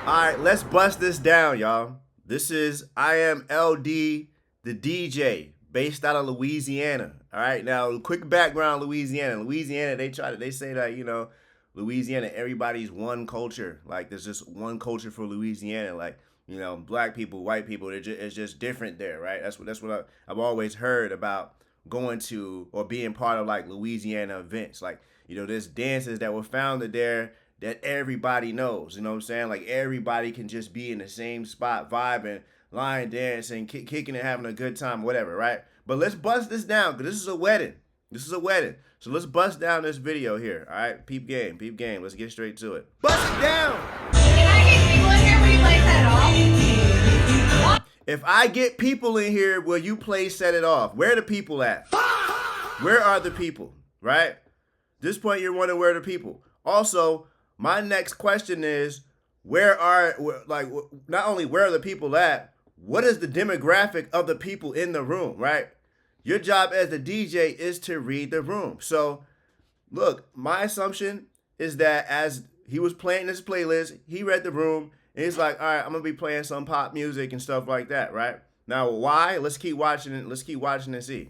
All right, let's bust this down, y'all. This is I am LD, the DJ, based out of Louisiana. All right, now quick background: Louisiana, they say that Louisiana, everybody's one culture. Like there's just one culture for Louisiana. Like black people, white people, it's just different there, right? That's what I've always heard about going to or being part of like Louisiana events. Like there's dances that were founded there that everybody knows. You know what I'm saying? Like everybody can just be in the same spot, vibing, line dancing, kicking and having a good time, whatever, right? But let's bust this down because this is a wedding. This is a wedding. So let's bust down this video here. All right, peep game, peep game. Let's get straight to it. Bust it down. Can I get people in here? Will you play Set It Off? If I get people in here, will you play Set It Off? Where are the people at? Where are the people? Right? This point, you're wondering where are the people. Also, my next question is, not only where are the people at, what is the demographic of the people in the room, right? Your job as the DJ is to read the room. So, look, my assumption is that as he was playing this playlist, he read the room, and he's like, all right, I'm going to be playing some pop music and stuff like that, right? Now, why? Let's keep watching it. Let's keep watching and see.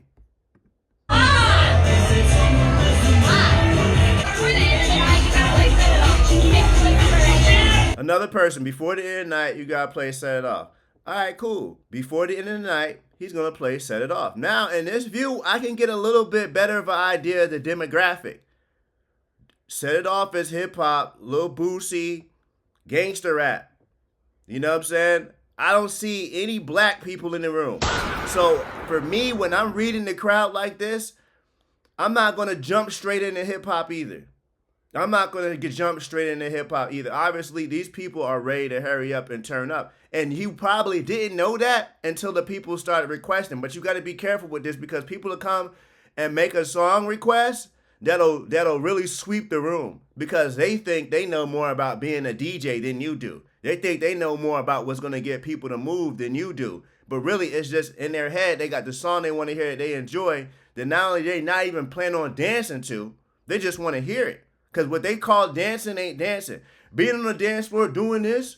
Another person, before the end of the night, you gotta play Set It Off. All right, cool. Before the end of the night, he's gonna play Set It Off. Now, in this view, I can get a little bit better of an idea of the demographic. Set It Off is hip hop, Lil Boosie, gangster rap. You know what I'm saying? I don't see any black people in the room. So for me, when I'm reading the crowd like this, I'm not gonna jump straight into hip hop either. I'm not going to jump straight into hip hop either. Obviously, these people are ready to hurry up and turn up. And you probably didn't know that until the people started requesting. But you got to be careful with this because people will come and make a song request that'll really sweep the room because they think they know more about being a DJ than you do. They think they know more about what's going to get people to move than you do. But really, it's just in their head, they got the song they want to hear that they enjoy that not only they not even plan on dancing to, they just want to hear it. Because what they call dancing ain't dancing. Being on the dance floor doing this,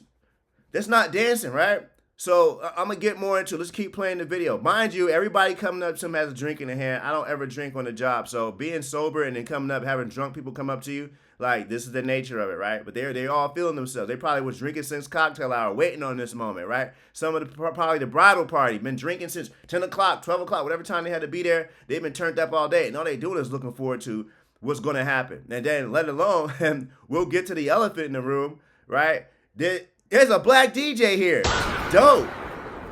that's not dancing, right? So I'm going to get more into it. Let's keep playing the video. Mind you, everybody coming up to him has a drink in their hand. I don't ever drink on the job. So being sober and then coming up, having drunk people come up to you, like this is the nature of it, right? But they're all feeling themselves. They probably was drinking since cocktail hour, waiting on this moment, right? Some of the probably the bridal party, been drinking since 10 o'clock, 12 o'clock, whatever time they had to be there. They've been turned up all day. And all they doing is looking forward to what's going to happen. And then let alone, and we'll get to the elephant in the room, right? There's a black DJ here. Dope.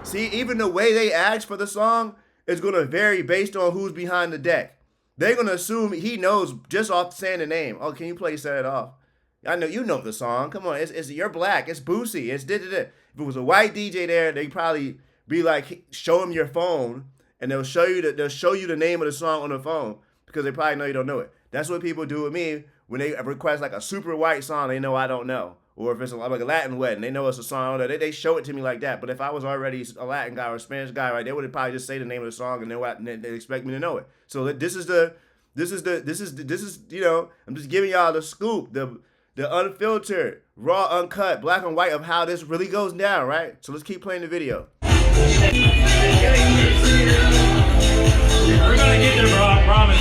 See, even the way they ask for the song is going to vary based on who's behind the deck. They're going to assume he knows just off saying the name. Oh, can you play Set It Off? I know you know the song. Come on, you're black. It's Boosie. It's da-da-da. If it was a white DJ there, they'd probably be like, show them your phone, and they'll show you the name of the song on the phone because they probably know you don't know it. That's what people do with me when they request like a super white song they know I don't know. Or if it's like a Latin wedding, they know it's a song. They show it to me like that. But if I was already a Latin guy or a Spanish guy, right, they would probably just say the name of the song and they expect me to know it. So this is I'm just giving y'all the scoop, the unfiltered, raw, uncut, black and white of how this really goes down, right? So let's keep playing the video. We're gonna get there, bro. I promise.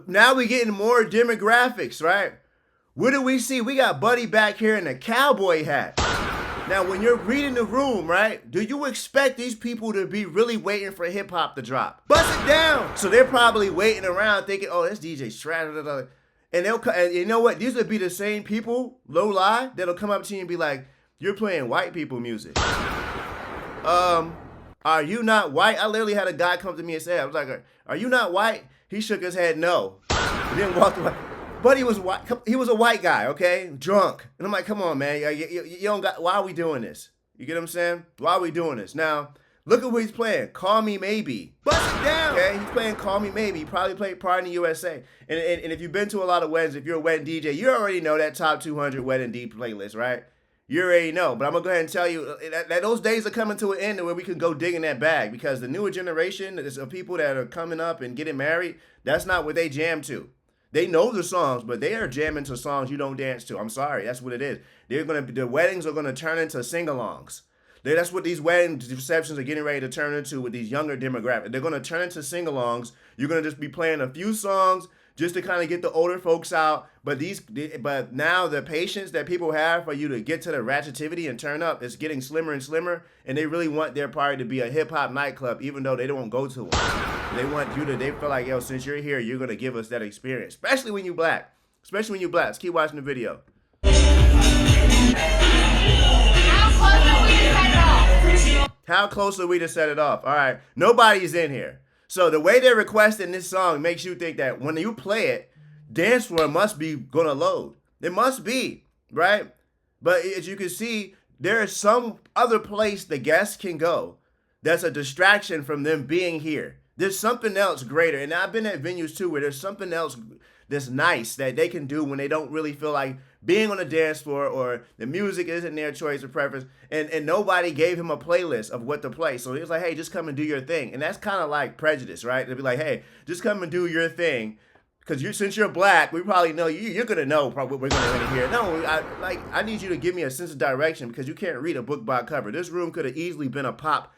Now we getting more demographics, right? What do we see? We got Buddy back here in a cowboy hat. Now, when you're reading the room, right, do you expect these people to be really waiting for hip hop to drop? Bust it down. So they're probably waiting around thinking, oh, this DJ's trash. And you know what? These would be the same people, low lie, that'll come up to you and be like, you're playing white people music. Are you not white? I literally had a guy come to me and say, I was like, are you not white? He shook his head no. He didn't walk away. But he was white. He was a white guy, okay, drunk. And I'm like, come on, man. You don't got. Why are we doing this? You get what I'm saying? Why are we doing this? Now, look at what he's playing. Call Me Maybe. Bust it down. Okay, he's playing Call Me Maybe. He probably played Party in the USA. And if you've been to a lot of weddings, if you're a wedding DJ, you already know that top 200 wedding D playlist, right? You already know. But I'm gonna go ahead and tell you that those days are coming to an end where we can go dig in that bag because the newer generation of people that are coming up and getting married, that's not what they jam to. They know the songs, but they are jamming to songs you don't dance to. I'm sorry, that's what it is. The weddings are gonna turn into sing-alongs. That's what these wedding receptions are getting ready to turn into with these younger demographics. They're gonna turn into sing-alongs. You're gonna just be playing a few songs just to kind of get the older folks out. But now the patience that people have for you to get to the ratchetivity and turn up is getting slimmer and slimmer, and they really want their party to be a hip hop nightclub, even though they don't go to one. They feel like, yo, since you're here, you're gonna give us that experience, especially when you black. Let's keep watching the video. How close are we to set it off? All right, nobody's in here. So the way they're requesting this song makes you think that when you play it, dance floor must be gonna load. It must be, right? But as you can see, there is some other place the guests can go that's a distraction from them being here. There's something else greater. And I've been at venues too where there's something else that's nice that they can do when they don't really feel like being on a dance floor or the music isn't their choice or preference. And nobody gave him a playlist of what to play. So he was like, hey, just come and do your thing. And that's kind of like prejudice, right? They'd be like, hey, just come and do your thing. Because since you're black, we probably know you're going to know probably what we're going to hear. No, I need you to give me a sense of direction because you can't read a book by cover. This room could have easily been a pop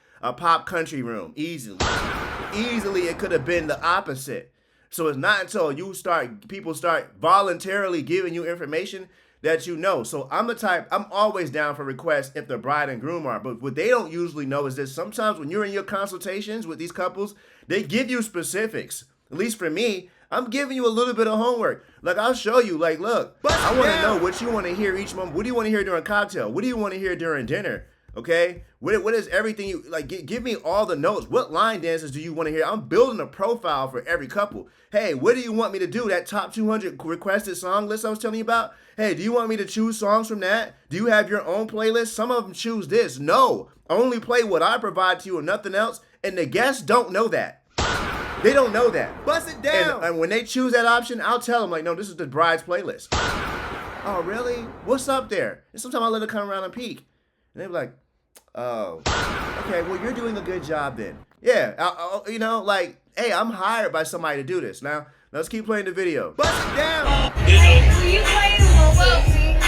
country room. Easily it could have been the opposite. So it's not until people start voluntarily giving you information that you know. So I'm always down for requests if the bride and groom are. But what they don't usually know is this. Sometimes when you're in your consultations with these couples, they give you specifics. At least for me, I'm giving you a little bit of homework. Like, I'll show you, like, look, I want to know what you want to hear each moment. What do you want to hear during cocktail? What do you want to hear during dinner? Okay? What is everything you, like, give me all the notes. What line dances do you want to hear? I'm building a profile for every couple. Hey, what do you want me to do? That top 200 requested song list I was telling you about? Hey, do you want me to choose songs from that? Do you have your own playlist? Some of them choose this. No, only play what I provide to you and nothing else. And the guests don't know that. They don't know that. Bust it down. And when they choose that option, I'll tell them, like, no, this is the bride's playlist. Oh, really? What's up there? And sometimes I let it come around and peek. And they're like, oh, okay, well, you're doing a good job then. Yeah, like, hey, I'm hired by somebody to do this. Now, let's keep playing the video. Bust it down. Will you play Boosie?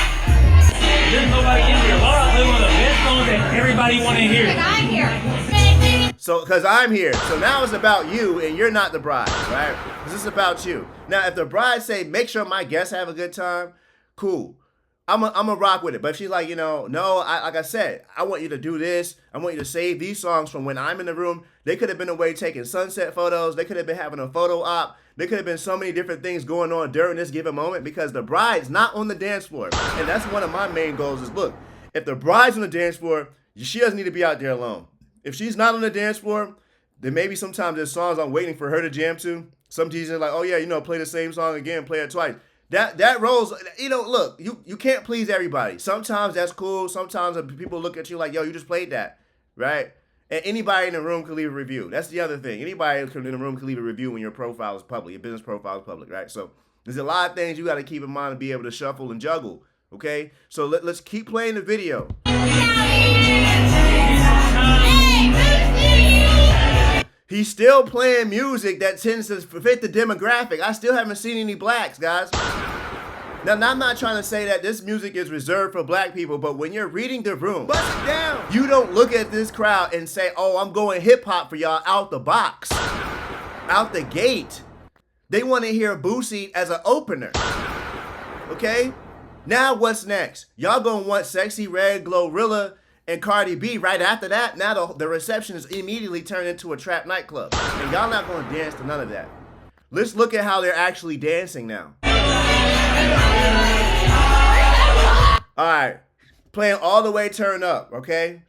There's nobody in here. Why don't I play one of the best songs that everybody want to hear? Because I'm here. Because I'm here. So now it's about you and you're not the bride, right? This is about you. Now, if the bride say, make sure my guests have a good time, cool. I'm a rock with it. But if she's like, no, like I said, I want you to do this. I want you to save these songs from when I'm in the room. They could have been away taking sunset photos. They could have been having a photo op. There could have been so many different things going on during this given moment because the bride's not on the dance floor. And that's one of my main goals is, look, if the bride's on the dance floor, she doesn't need to be out there alone. If she's not on the dance floor, then maybe sometimes there's songs I'm waiting for her to jam to. Some DJs are like, oh yeah, play the same song again, play it twice. That rolls, look, you can't please everybody. Sometimes that's cool. Sometimes people look at you like, yo, you just played that, right? And anybody in the room can leave a review. That's the other thing. Anybody in the room can leave a review when your profile is public, your business profile is public, right? So there's a lot of things you got to keep in mind to be able to shuffle and juggle, okay? So let's keep playing the video. He's still playing music that tends to fit the demographic. I still haven't seen any blacks, guys. Now, I'm not trying to say that this music is reserved for black people, but when you're reading the room, bust it down. You don't look at this crowd and say, oh, I'm going hip hop for y'all out the box, out the gate. They want to hear Boosie as an opener, okay? Now what's next? Y'all gonna want Sexy Red, Glorilla, and Cardi B right after that. Now the reception is immediately turned into a trap nightclub. And y'all not going to dance to none of that. Let's look at how they're actually dancing now. All right. Playing all the way turn up, okay?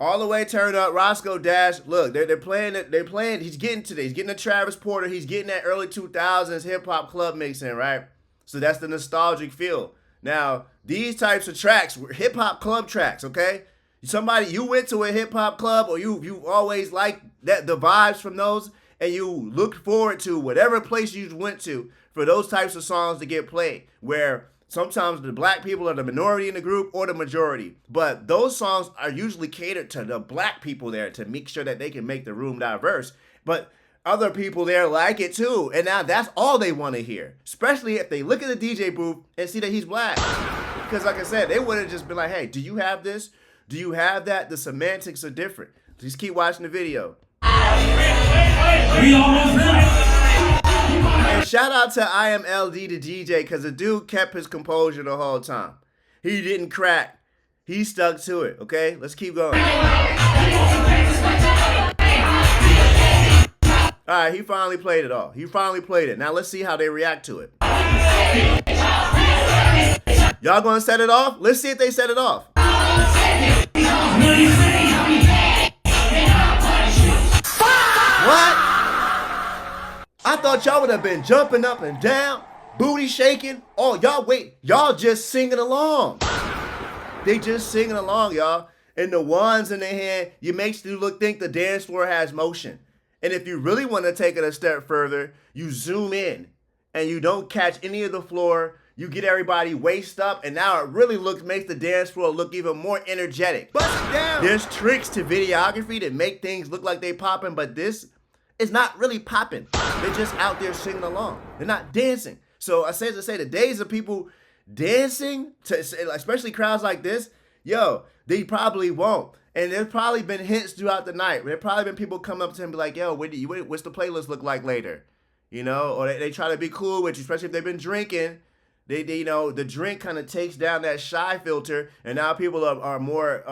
All the way turn up. Roscoe Dash. Look, they're playing it. They're playing. He's getting the Travis Porter. He's getting that early 2000s hip-hop club mix in, right? So that's the nostalgic feel. Now, these types of tracks were hip-hop club tracks, okay? You went to a hip hop club or you always liked the vibes from those and you looked forward to whatever place you went to for those types of songs to get played, where sometimes the black people are the minority in the group or the majority. But those songs are usually catered to the black people there to make sure that they can make the room diverse. But other people there like it too. And now that's all they want to hear. Especially if they look at the DJ booth and see that he's black. Because like I said, they would have just been like, hey, do you have this? Do you have that? The semantics are different. Just keep watching the video. We almost done. And shout out to IMLD the DJ, because the dude kept his composure the whole time. He didn't crack. He stuck to it, okay? Let's keep going. All right, he finally played it all. He finally played it. Now let's see how they react to it. Y'all gonna set it off? Let's see if they set it off. What? I thought y'all would have been jumping up and down, booty shaking. Oh, y'all wait. Y'all just singing along. They just singing along, y'all. And the ones in their hand, you makes you think the dance floor has motion. And if you really want to take it a step further, you zoom in and you don't catch any of the floor. You get everybody waist up, and now it really makes the dance floor look even more energetic. Bust it down. There's tricks to videography that make things look like they popping, but this is not really popping. They're just out there singing along. They're not dancing. So I say to say, the days of people dancing, especially crowds like this, yo, they probably won't. And there's probably been hints throughout the night. There's probably been people come up to him and be like, yo, what's the playlist look like later? You know, or they try to be cool with you, especially if they've been drinking. They you know, the drink kind of takes down that shy filter, and now people are more,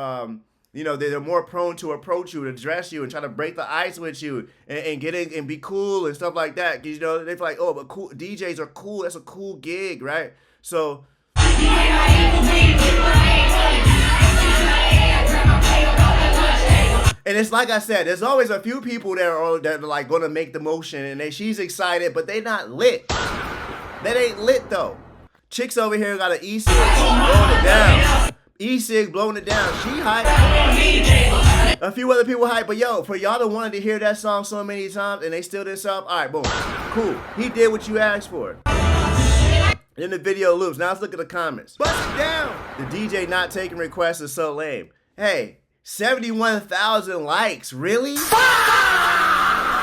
you know, they're more prone to approach you, to address you, and try to break the ice with you, and get in and be cool and stuff like that. Cause you know they feel like, oh, but cool DJs are cool. That's a cool gig, right? So. And it's like I said, there's always a few people that are like gonna make the motion, and she's excited, but they not lit. That ain't lit though. Chicks over here got an E-Cig blowing it down. E-Cig blowing it down. She hype. A few other people hype, but yo, for y'all that wanted to hear that song so many times and they still didn't sub, all right, boom, cool. He did what you asked for. Then the video loops. Now let's look at the comments. Bust it down. The DJ not taking requests is so lame. Hey, 71,000 likes, really?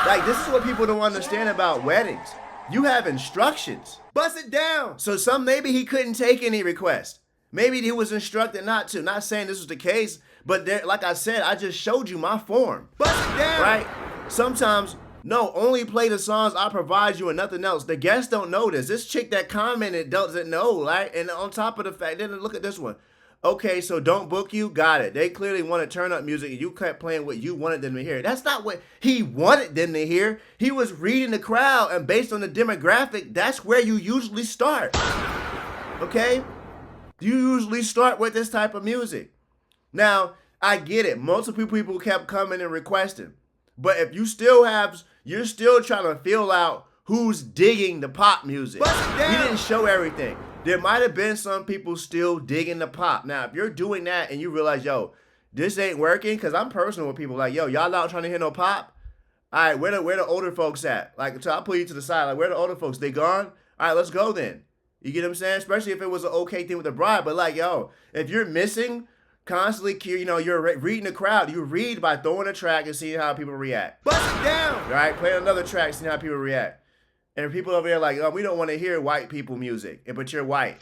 Like, this is what people don't understand about weddings. You have instructions. Bust it down. So maybe he couldn't take any requests. Maybe he was instructed not to. Not saying this was the case, but like I said, I just showed you my form. Bust it down. Right? Sometimes, no, only play the songs I provide you and nothing else. The guests don't know this. This chick that commented doesn't know, right? And on top of the fact, then look at this one. Okay, so don't book you? Got it. They clearly want to turn up music and you kept playing what you wanted them to hear. That's not what he wanted them to hear. He was reading the crowd, and based on the demographic, that's where you usually start. Okay? You usually start with this type of music. Now, I get it. Multiple people kept coming and requesting. But if you're still trying to feel out who's digging the pop music. He didn't show everything. There might have been some people still digging the pop. Now, if you're doing that and you realize, yo, this ain't working, because I'm personal with people like, yo, y'all not trying to hear no pop? All right, where the older folks at? Like, so I'll put you to the side. Like, where the older folks? They gone? All right, let's go then. You get what I'm saying? Especially if it was an okay thing with the bride. But like, yo, if you're missing constantly, you know, you're reading the crowd. You read by throwing a track and seeing how people react. Bust it down. All right, play another track, seeing how people react. And people over there like, oh, we don't want to hear white people music. But you're white.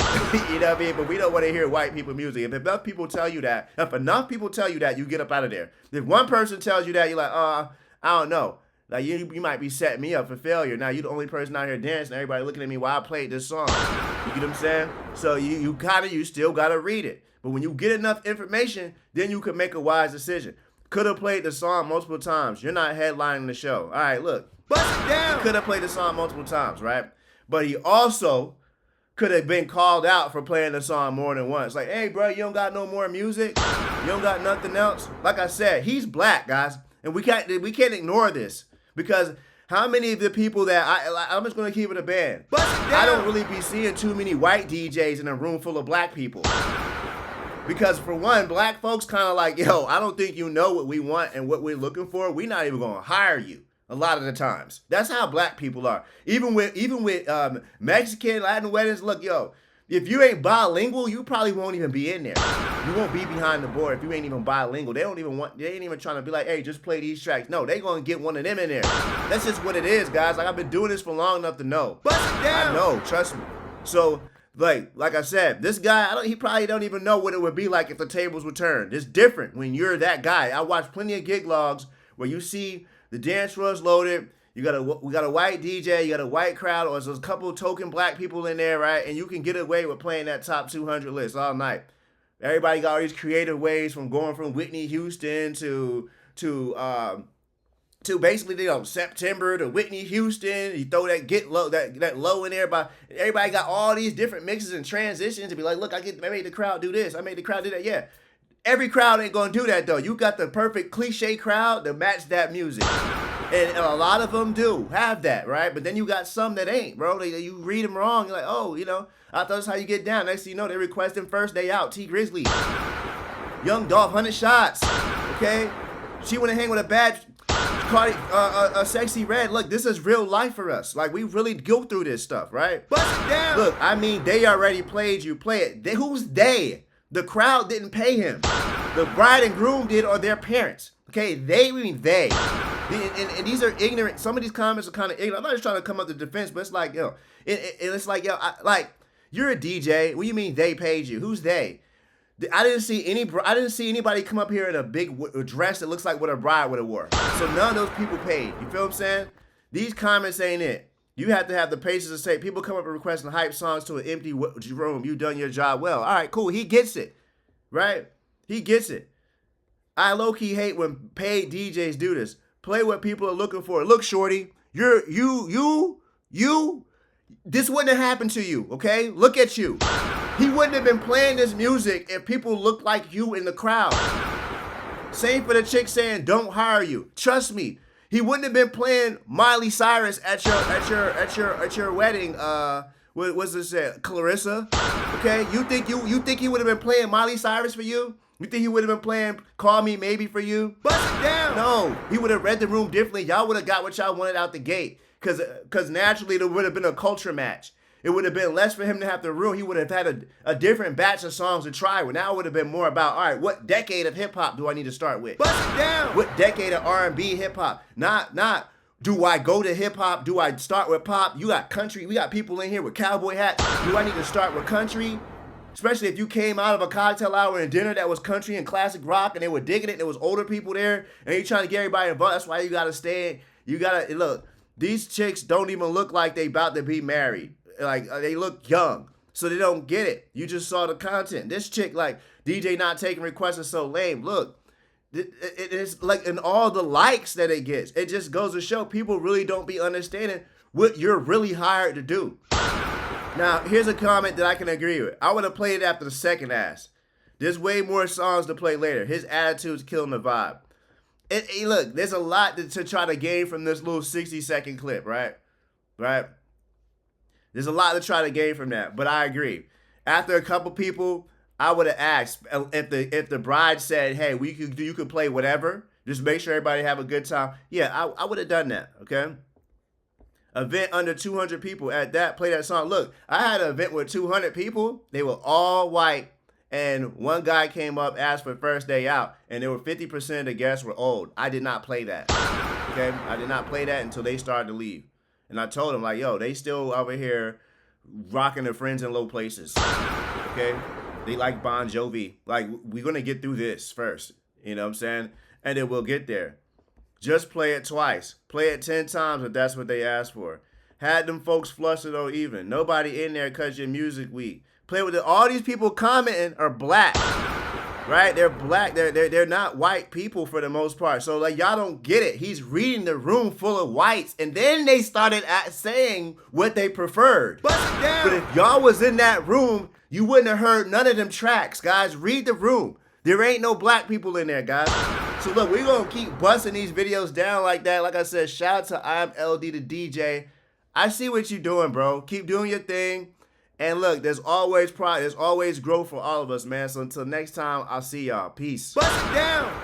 You know what I mean? But we don't want to hear white people music. If enough people tell you that, you get up out of there. If one person tells you that, you're like, I don't know. Like, you might be setting me up for failure. Now, you're the only person out here dancing. Everybody looking at me while I played this song. You get what I'm saying? So you still got to read it. But when you get enough information, then you can make a wise decision. Could have played the song multiple times. You're not headlining the show. All right, look. Bust it down. He could have played the song multiple times, right? But he also could have been called out for playing the song more than once. Like, hey, bro, you don't got no more music? You don't got nothing else? Like I said, he's black, guys. And we can't ignore this. Because how many of the people that I'm just going to keep it a band. I don't really be seeing too many white DJs in a room full of black people. Because for one, black folks kind of like, yo, I don't think you know what we want and what we're looking for. We're not even going to hire you a lot of the times. That's how black people are. Even with Mexican, Latin weddings, look, yo, If you ain't bilingual, you probably won't even be in there. You won't be behind the board if you ain't even bilingual. They ain't even trying to be like, hey, just play these tracks. No, they gonna get one of them in there. That's just what it is, guys. Like, I've been doing this for long enough to know. Bust it down. I know, trust me. So, like I said, this guy, he probably don't even know what it would be like if the tables were turned. It's different when you're that guy. I watch plenty of gig logs where you see the dance floor's loaded. We got a white DJ, you got a white crowd, or there's a couple of token black people in there, right? And you can get away with playing that top 200 list all night. Everybody got all these creative ways from going from Whitney Houston to basically, September to Whitney Houston. You throw that low in there. Everybody got all these different mixes and transitions to be like, look, I made the crowd do this. I made the crowd do that. Yeah. Every crowd ain't gonna do that though. You got the perfect cliche crowd to match that music. And a lot of them do have that, right? But then you got some that ain't, bro. You read them wrong. You're like, oh, I thought that's how you get down. Next thing you know, they requesting First Day Out, T Grizzly. Young Dolph, 100 shots, okay? She want to hang with a bad, a sexy red. Look, this is real life for us. Like, we really go through this stuff, right? Bust it down. Look, I mean, they already played you. Play it. Who's they? The crowd didn't pay him. The bride and groom did, or their parents. Okay, they. And these are ignorant. Some of these comments are kind of ignorant. I'm not just trying to come up to defense, but it's like, it's like, you're a DJ. What do you mean they paid you? Who's they? I didn't see anybody come up here in a big dress that looks like what a bride would have wore. So none of those people paid. You feel what I'm saying? These comments ain't it. You have to have the patience to say, people come up and requesting hype songs to an empty room. You done your job well. All right, cool. He gets it, right? He gets it. I low-key hate when paid DJs do this. Play what people are looking for. Look, shorty, this wouldn't have happened to you, okay? Look at you. He wouldn't have been playing this music if people looked like you in the crowd. Same for the chick saying, don't hire you. Trust me, he wouldn't have been playing Miley Cyrus at your wedding. What's this? Clarissa? Okay, you think he would have been playing Miley Cyrus for you? You think he would have been playing Call Me Maybe for you? Bust it down. No, he would have read the room differently. Y'all would have got what y'all wanted out the gate. Because naturally there would have been a culture match. It would have been less for him to have the room. He would have had a different batch of songs to try with. Now it would have been more about, all right, what decade of hip hop do I need to start with? Bust it down. What decade of R&B hip hop? Not do I go to hip hop? Do I start with pop? You got country. We got people in here with cowboy hats. Do I need to start with country? Especially if you came out of a cocktail hour and dinner that was country and classic rock and they were digging it, there was older people there, and you're trying to get everybody involved. That's why you gotta stay. You gotta look. These chicks don't even look like they about to be married. Like, they look young, so they don't get it. You just saw the content. This chick, like, DJ not taking requests is so lame. Look, it's like, in all the likes that it gets, it just goes to show people really don't be understanding what you're really hired to do. Now, here's a comment that I can agree with. I would have played it after the second ass. There's way more songs to play later. His attitude's killing the vibe. Look, there's a lot to try to gain from this little 60-second clip, right? Right? There's a lot to try to gain from that, but I agree. After a couple people, I would have asked if the bride said, hey, you could play whatever. Just make sure everybody have a good time. Yeah, I would have done that, okay? Event under 200 people at that, play that song. Look, I had an event with 200 people. They were all white, and one guy came up, asked for First Day Out, and there were 50% of the guests were old. I did not play that, okay? I did not play that until they started to leave. And I told them, like, yo, they still over here rocking their friends in low places, okay? They like Bon Jovi. Like, we're going to get through this first, you know what I'm saying? And then we'll get there. Just play it twice. Play it 10 times if that's what they asked for. Had them folks flustered or even. Nobody in there because your music weak. Play with it. All these people commenting are black, right? They're black. They're not white people for the most part. So, like, y'all don't get it. He's reading the room full of whites, and then they started saying what they preferred. Bust it down. But if y'all was in that room, you wouldn't have heard none of them tracks, guys. Read the room. There ain't no black people in there, guys. So look, we're going to keep busting these videos down like that. Like I said, shout out to I'm LD the DJ. I see what you're doing, bro. Keep doing your thing. And look, there's always pride. There's always growth for all of us, man. So until next time, I'll see y'all. Peace. Bust it down.